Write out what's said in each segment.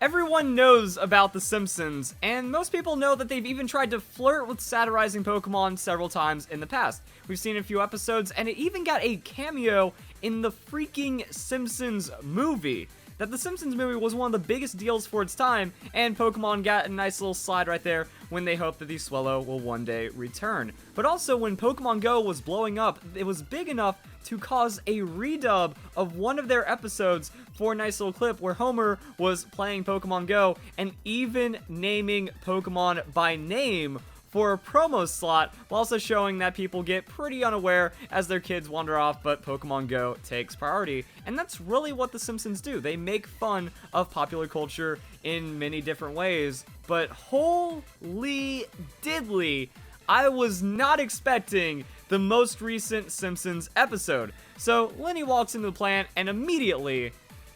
Everyone knows about The Simpsons, and most people know that they've even tried to flirt with satirizing Pokemon several times in the past. We've seen a few episodes, and it even got a cameo in the freaking Simpsons movie. That the Simpsons movie was one of the biggest deals for its time, and Pokemon got a nice little slide right there when they hope that the Swellow will one day return. But also, when Pokemon Go was blowing up, it was big enough to cause a redub of one of their episodes for a nice little clip where Homer was playing Pokemon Go and even naming Pokemon by name for a promo slot, while also showing that people get pretty unaware as their kids wander off, but Pokemon Go takes priority. And that's really what The Simpsons do. They make fun of popular culture in many different ways, but holy diddly, I was not expecting the most recent Simpsons episode. So Lenny walks into the plant, and immediately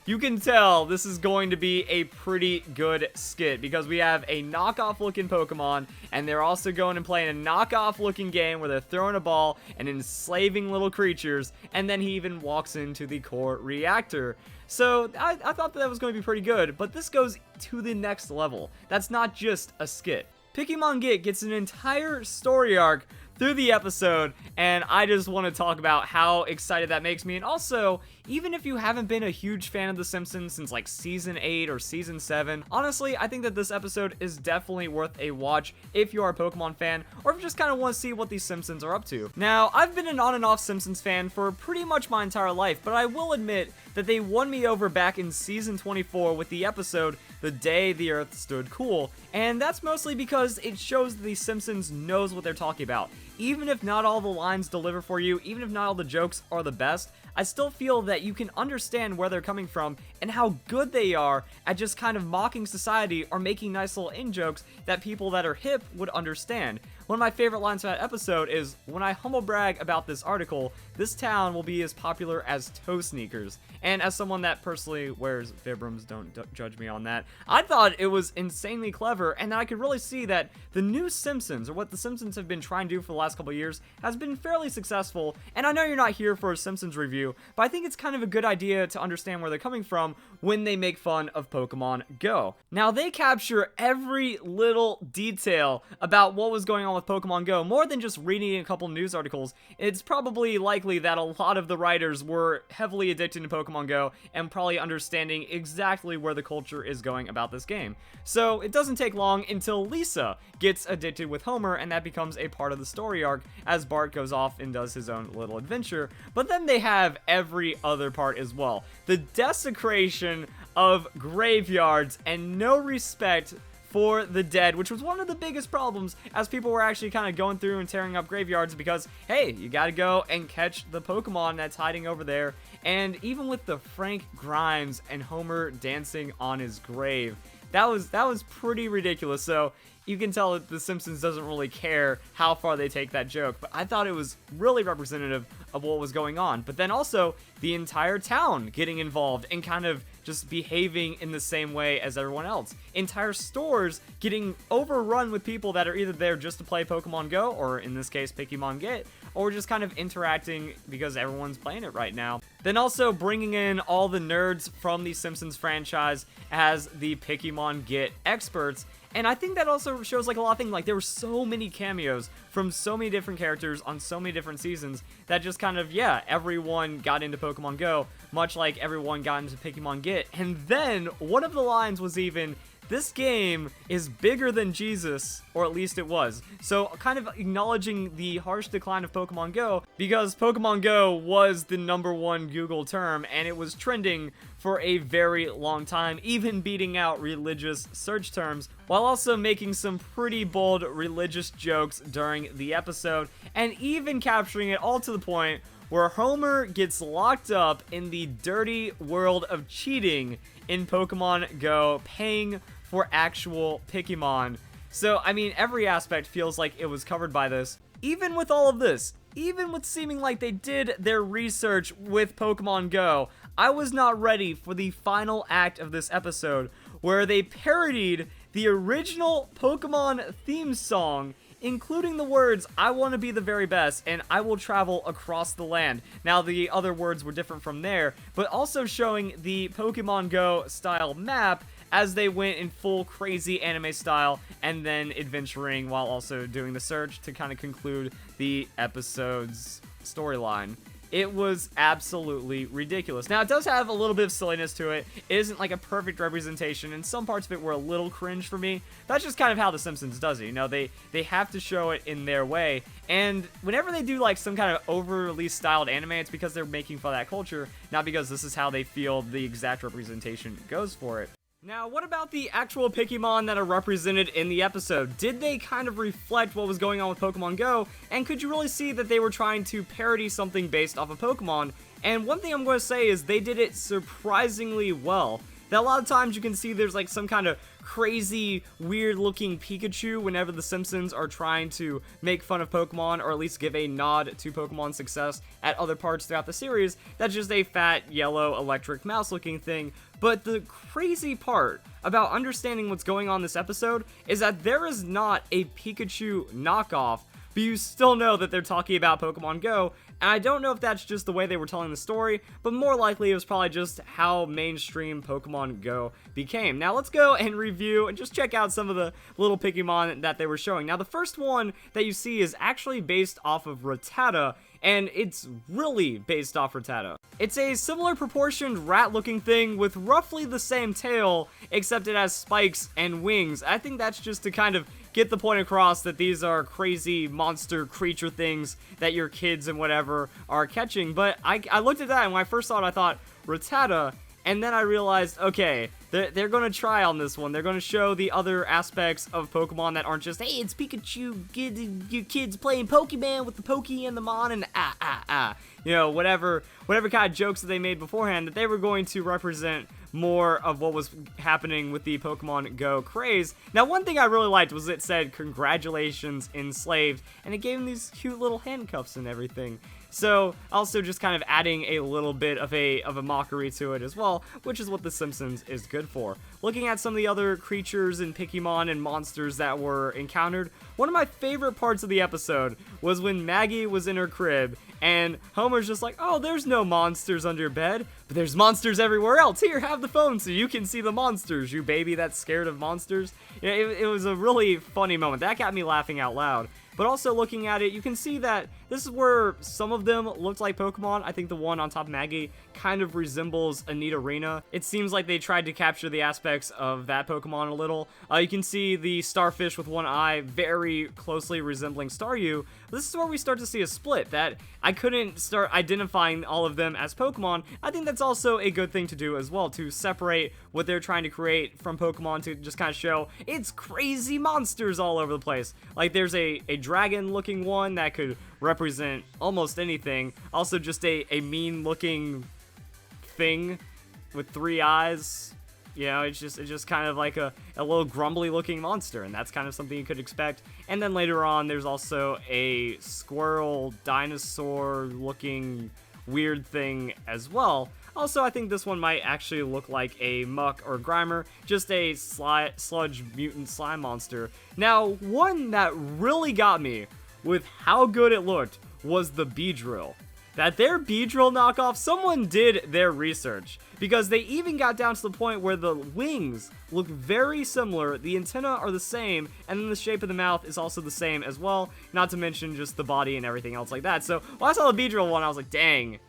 you can tell this is going to be a pretty good skit, because we have a knockoff looking Pokemon, and they're also going and playing a knockoff looking game where they're throwing a ball and enslaving little creatures, and then he even walks into the core reactor. So I thought that was going to be pretty good, but this goes to the next level. That's not just a skit. Pokemon Go gets an entire story arc through the episode, and I just want to talk about how excited that makes me. And also, even if you haven't been a huge fan of The Simpsons since like season 8 or season 7, honestly, I think that this episode is definitely worth a watch if you are a Pokemon fan, or if you just kind of want to see what these Simpsons are up to. Now, I've been an on and off Simpsons fan for pretty much my entire life, but I will admit that they won me over back in season 24 with the episode The Day the Earth Stood Cool, and that's mostly because it shows that The Simpsons knows what they're talking about. Even if not all the lines deliver for you, even if not all the jokes are the best, I still feel that you can understand where they're coming from and how good they are at just kind of mocking society or making nice little in-jokes that people that are hip would understand. One of my favorite lines from that episode is, "When I humble brag about this article, this town will be as popular as toe sneakers." And as someone that personally wears Vibrams, don't judge me on that, I thought it was insanely clever, and that I could really see that the new Simpsons, or what the Simpsons have been trying to do for the last couple years, has been fairly successful. And I know you're not here for a Simpsons review, but I think it's kind of a good idea to understand where they're coming from when they make fun of Pokemon Go. Now, they capture every little detail about what was going on with Pokemon Go, more than just reading a couple news articles. It's probably likely that a lot of the writers were heavily addicted to Pokemon Go and probably understanding exactly where the culture is going about this game. So it doesn't take long until Lisa gets addicted with Homer, and that becomes a part of the story arc as Bart goes off and does his own little adventure. But then they have every other part as well. The desecration of graveyards and no respect for the dead, which was one of the biggest problems as people were actually kind of going through and tearing up graveyards because, hey, you gotta go and catch the Pokemon that's hiding over there. And even with the Frank Grimes and Homer dancing on his grave, that was pretty ridiculous. So you can tell that The Simpsons doesn't really care how far they take that joke, but I thought it was really representative of what was going on. But then also the entire town getting involved and kind of just behaving in the same way as everyone else. Entire stores getting overrun with people that are either there just to play Pokemon Go, or in this case, Pokemon Get, or just kind of interacting because everyone's playing it right now. Then also bringing in all the nerds from the Simpsons franchise as the Pokemon Get experts. And I think that also shows like a lot of things. Like, there were so many cameos from so many different characters on so many different seasons that just kind of, yeah, everyone got into Pokemon Go, much like everyone got into Pokemon Get. And then one of the lines was even, "This game is bigger than Jesus," or at least it was. So kind of acknowledging the harsh decline of Pokemon Go, because Pokemon Go was the #1 Google term, and it was trending for a very long time, even beating out religious search terms, while also making some pretty bold religious jokes during the episode, and even capturing it all to the point where Homer gets locked up in the dirty world of cheating in Pokemon Go, paying for actual Pokemon. So, I mean, every aspect feels like it was covered by this. Even with all of this, even with seeming like they did their research with Pokemon Go, I was not ready for the final act of this episode, where they parodied the original Pokemon theme song, including the words, "I want to be the very best," and "I will travel across the land." Now, the other words were different from there, but also showing the Pokemon Go style map as they went in full crazy anime style and then adventuring while also doing the search to kind of conclude the episode's storyline. It was absolutely ridiculous. Now, it does have a little bit of silliness to it. It isn't like a perfect representation, and some parts of it were a little cringe for me. That's just kind of how The Simpsons does it. You know, they have to show it in their way, and whenever they do like some kind of overly styled anime, it's because they're making fun of that culture, not because this is how they feel the exact representation goes for it. Now, what about the actual Pokemon that are represented in the episode? Did they kind of reflect what was going on with Pokemon Go? And could you really see that they were trying to parody something based off of Pokemon? And one thing I'm going to say is they did it surprisingly well. That a lot of times you can see there's like some kind of crazy, weird-looking Pikachu whenever the Simpsons are trying to make fun of Pokemon, or at least give a nod to Pokemon's success at other parts throughout the series. That's just a fat, yellow, electric mouse-looking thing. But the crazy part about understanding what's going on in this episode is that there is not a Pikachu knockoff, but you still know that they're talking about Pokemon Go, and I don't know if that's just the way they were telling the story, but more likely it was probably just how mainstream Pokemon Go became. Now let's go and review and just check out some of the little Pokemon that they were showing. Now the first one that you see is actually based off of Rattata, and it's really based off Rattata. It's a similar proportioned rat-looking thing with roughly the same tail, except it has spikes and wings. I think that's just to kind of get the point across that these are crazy monster creature things that your kids and whatever are catching. But I looked at that, and when I first saw it, I thought, Rattata, and then I realized, okay, they're going to try on this one. They're going to show the other aspects of Pokemon that aren't just, hey, it's Pikachu, get your kids playing Pokemon with the Pokey and the Mon and you know, whatever kind of jokes that they made beforehand, that they were going to represent more of what was happening with the Pokemon Go craze. Now, one thing I really liked was it said, congratulations, enslaved, and it gave them these cute little handcuffs and everything. So, also just kind of adding a little bit of a mockery to it as well, which is what The Simpsons is good for. Looking at some of the other creatures and Pokemon and monsters that were encountered, one of my favorite parts of the episode was when Maggie was in her crib, and Homer's just like, oh, there's no monsters under your bed, but there's monsters everywhere else. Here, have the phone so you can see the monsters, you baby that's scared of monsters. You know, it was a really funny moment. That got me laughing out loud. But also looking at it, you can see that this is where some of them looked like Pokemon. I think the one on top of Maggie kind of resembles Nidorina. It seems like they tried to capture the aspects of that Pokemon a little. You can see the starfish with one eye very closely resembling Staryu. This is where we start to see a split, that I couldn't start identifying all of them as Pokemon. I think that's also a good thing to do as well, to separate what they're trying to create from Pokemon, to just kind of show it's crazy monsters all over the place. Like there's a dragon looking one that could represent almost anything. Also just a mean looking thing with 3 eyes. You know, it's just kind of like a little grumbly looking monster, and that's kind of something you could expect. And then later on, there's also a squirrel dinosaur looking weird thing as well. Also, I think this one might actually look like a Muck or Grimer, just a sludge mutant slime monster. Now, one that really got me with how good it looked was the Beedrill. That their Beedrill knockoff, someone did their research, because they even got down to the point where the wings look very similar, the antennae are the same, and then the shape of the mouth is also the same as well, not to mention just the body and everything else like that. So when I saw the Beedrill one, I was like, dang,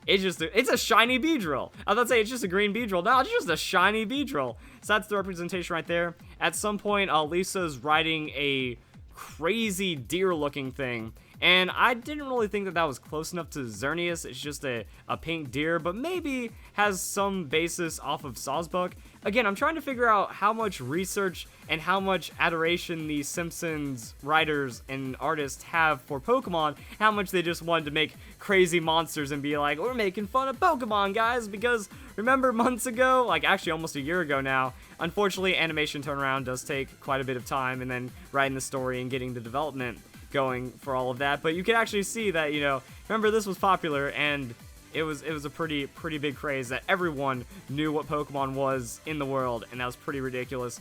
it's a shiny Beedrill. I was about to say it's just a green Beedrill. No, it's just a shiny Beedrill. So that's the representation right there. At some point, Lisa's riding a crazy deer-looking thing, and I didn't really think that that was close enough to Xerneas. It's just a pink deer, but maybe has some basis off of Sawsbuck. Again, I'm trying to figure out how much research and how much adoration the Simpsons writers and artists have for Pokemon, how much they just wanted to make crazy monsters and be like, we're making fun of Pokemon, guys, because remember months ago, like actually almost a year ago now, unfortunately animation turnaround does take quite a bit of time, and then writing the story and getting the development going for all of that. But you can actually see that, you know, remember this was popular, and it was a pretty big craze that everyone knew what Pokemon was in the world, and that was pretty ridiculous.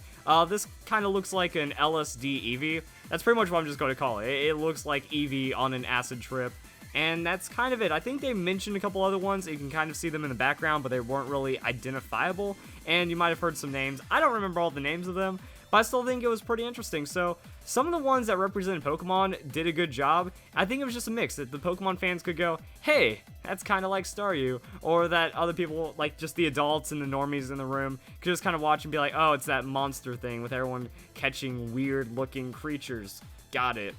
This kind of looks like an LSD Eevee. That's pretty much what I'm just going to call it. It looks like Eevee on an acid trip. And that's kind of it. I think they mentioned a couple other ones. You can kind of see them in the background, but they weren't really identifiable. and you might have heard some names. I don't remember all the names of them, but I still think it was pretty interesting. So some of the ones that represented Pokemon did a good job. I think it was just a mix that the Pokemon fans could go, hey, that's kind of like Staryu, or that other people, like just the adults and the normies in the room, could just kind of watch and be like, oh, it's that monster thing with everyone catching weird looking creatures. Got it.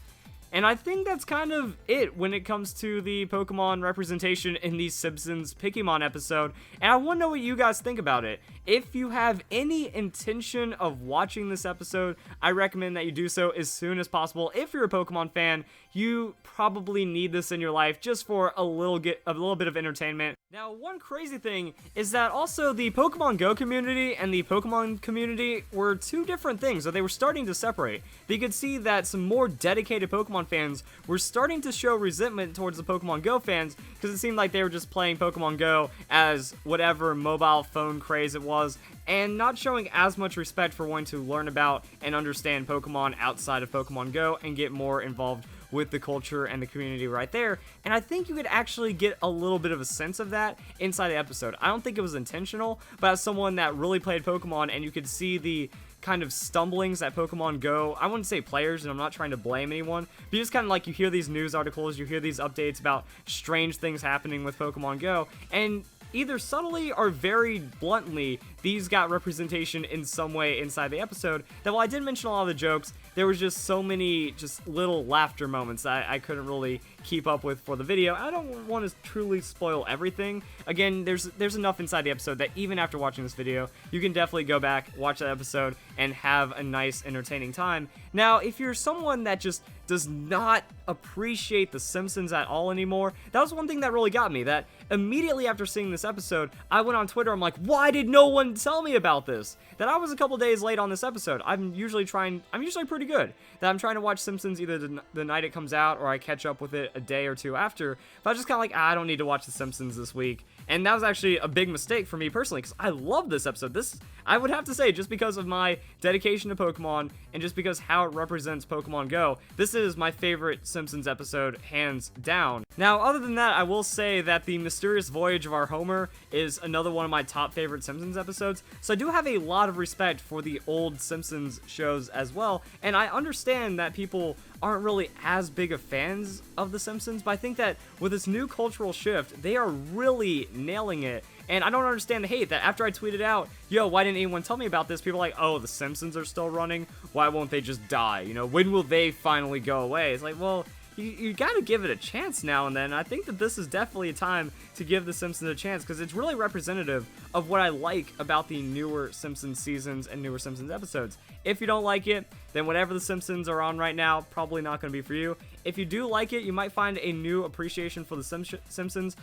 And I think that's kind of it when it comes to the Pokemon representation in the Simpsons Pokemon episode, and I want to know what you guys think about it. If you have any intention of watching this episode, I recommend that you do so as soon as possible. If you're a Pokemon fan, you probably need this in your life just for a little bit of entertainment. Now, one crazy thing is that also the Pokemon Go community and the Pokemon community were two different things, so they were starting to separate. You could see that some more dedicated Pokemon fans were starting to show resentment towards the Pokemon Go fans because it seemed like they were just playing Pokemon Go as whatever mobile phone craze it was, and not showing as much respect for wanting to learn about and understand Pokemon outside of Pokemon Go and get more involved with the culture and the community right there. And I think you could actually get a little bit of a sense of that inside the episode. I don't think it was intentional, but as someone that really played Pokemon, and you could see the kind of stumblings that Pokemon Go, I wouldn't say players, and I'm not trying to blame anyone, but you just kind of like, you hear these news articles, you hear these updates about strange things happening with Pokemon Go, and either subtly or very bluntly, these got representation in some way inside the episode, that while I did mention a lot of the jokes, there was just so many just little laughter moments that I couldn't really keep up with for the video. I don't want to truly spoil everything. Again, there's enough inside the episode that even after watching this video, you can definitely go back, watch that episode, and have a nice, entertaining time. Now, if you're someone that just does not appreciate The Simpsons at all anymore, that was one thing that really got me, that immediately after seeing this episode, I went on Twitter, I'm like, why did no one tell me about this? That I was a couple days late on this episode. I'm usually pretty good, that I'm trying to watch Simpsons either the night it comes out, or I catch up with it a day or two after, but I was just kind of like, I don't need to watch The Simpsons this week. And that was actually a big mistake for me personally, because I love this episode. This, I would have to say, just because of my dedication to Pokemon, and just because how it represents Pokemon Go, this is my favorite Simpsons episode, hands down. Now, other than that, I will say that the Mysterious Voyage of Our Homer is another one of my top favorite Simpsons episodes, so I do have a lot of respect for the old Simpsons shows as well, and I understand that people aren't really as big of fans of The Simpsons, but I think that with this new cultural shift, they are really nailing it. And I don't understand the hate that after I tweeted out, yo, why didn't anyone tell me about this? People are like, oh, The Simpsons are still running? Why won't they just die? You know, when will they finally go away? It's like, well, you gotta give it a chance now and then. I think that this is definitely a time to give The Simpsons a chance, because it's really representative of what I like about the newer Simpsons seasons and newer Simpsons episodes. If you don't like it, then whatever The Simpsons are on right now, probably not going to be for you. If you do like it, you might find a new appreciation for The Simpsons.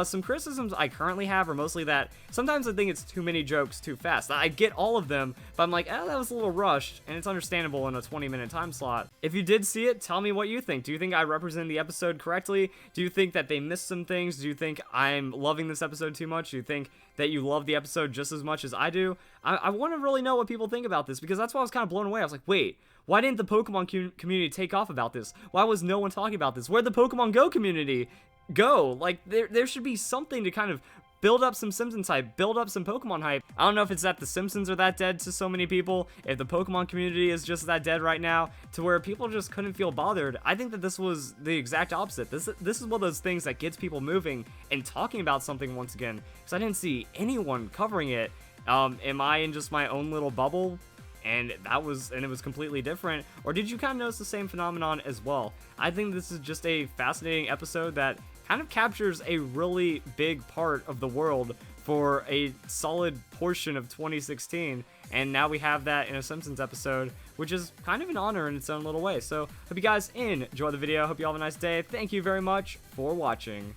Some criticisms I currently have are mostly that sometimes I think it's too many jokes too fast. I get all of them, but I'm like, that was a little rushed, and it's understandable in a 20-minute time slot. If you did see it, tell me what you think. Do you think I represented the episode correctly? Do you think that they missed some things? Do you think I'm loving this episode too much? Do you think that you love the episode just as much as I do? I want to really know what people think about this, because that's why I was kind of blown away. I was like, wait, why didn't the Pokemon community take off about this? Why was no one talking about this? Where'd the Pokemon Go community go? Like, there should be something to kind of build up some Simpsons hype, build up some Pokemon hype. I don't know if it's that the Simpsons are that dead to so many people, if the Pokemon community is just that dead right now, to where people just couldn't feel bothered. I think that this was the exact opposite. This is one of those things that gets people moving and talking about something once again, because I didn't see anyone covering it. Am I in just my own little bubble? And it was completely different, or did you kind of notice the same phenomenon as well? I think this is just a fascinating episode that kind of captures a really big part of the world for a solid portion of 2016, and now we have that in a Simpsons episode, which is kind of an honor in its own little way. So hope you guys enjoy the video. Hope you all have a nice day. Thank you very much for watching.